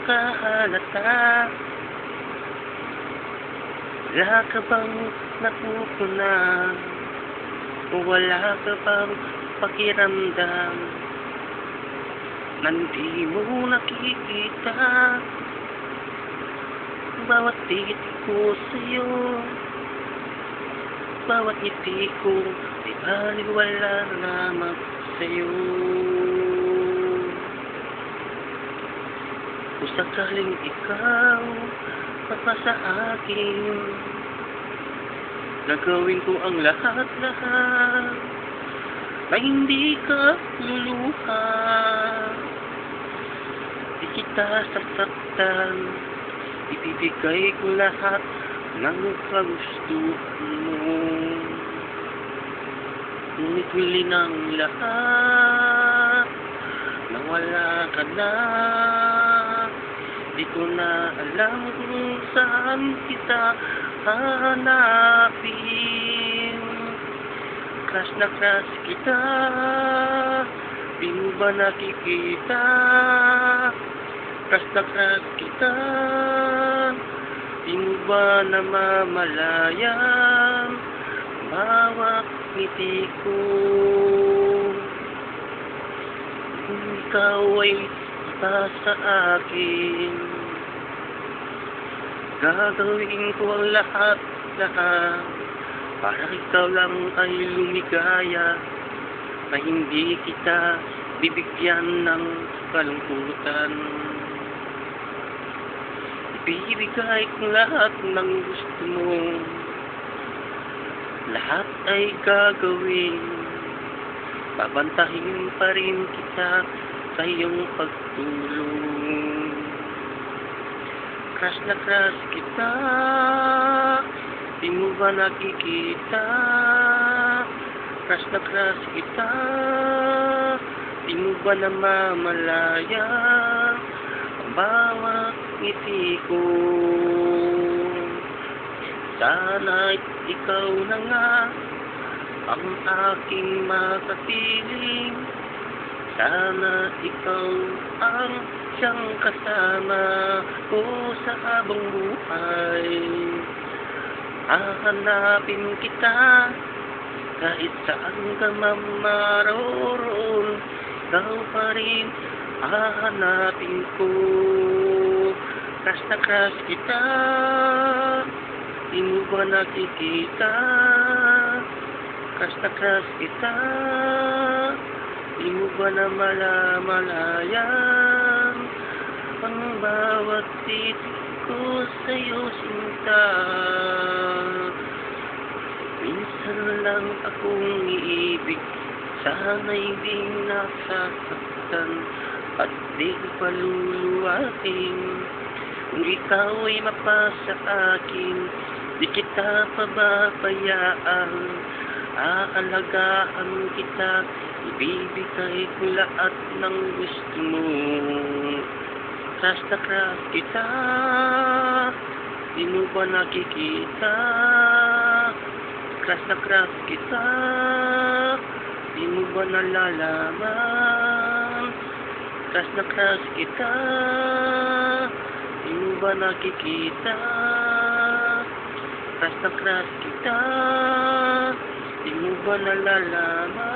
nakahalata? Wala ka bang natutunan? O wala ka bang pakiramdam na hindi mo nakikita? Bawat titik ko sa'yo, bawat ngiti ko ay baliwala lamang sa'yo. Kung sakaling ikaw papasa akin, gagawin ko ang lahat-lahat na hindi ka luluha. Di kita sasaktan, ibibigay ko lahat ng kagustuhan mo. Ngunit huli ng lahat, nawala ka na. Di ko na alam kung saan kita hanapin. Crush na crush kita, di mo ba nakikita? Crush na crush kita, di mo ba namamalayan? Bawat ngiti ko, kung ikaw ay pa sa akin, gagawin ko ang lahat-lahat para ikaw lang ay lumigaya, na hindi kita bibigyan ng kalungkutan. Ibibigay ko lahat ng gusto mo, lahat ay gagawin, babantahin pa rin kita sa iyong pagtulong. Crush na crush kita, di mo ba nakikita? Crush na crush kita, di mo ba namamalaya ang bawat ngiti ko? Sana ikaw na nga ang aking makapiling. Sana ikaw ang siyang kasama ko sa habang buhay. Hahanapin kita kahit saan ka maroon. Ikaw pa rin hahanapin ko. Crush na crush kita, di mo ba nakikita? Crush na crush kita, di mo ba namamalayan ang bawat titik ko sa'yo, sinta? Minsan lang akong iibig, sana'y di nasasaktan at di paluluwain. Kung ikaw ay mapasa akin, di kita pababayaan. Aalagaan kita, ibibigay ko lahat ng gusto mo. Crush na crush kita, di mo ba nakikita? Crush na crush kita, di mo ba nalalaman? Crush na crush kita, di mo ba nakikita? Crush na crush kita, di mo ba nalalaman?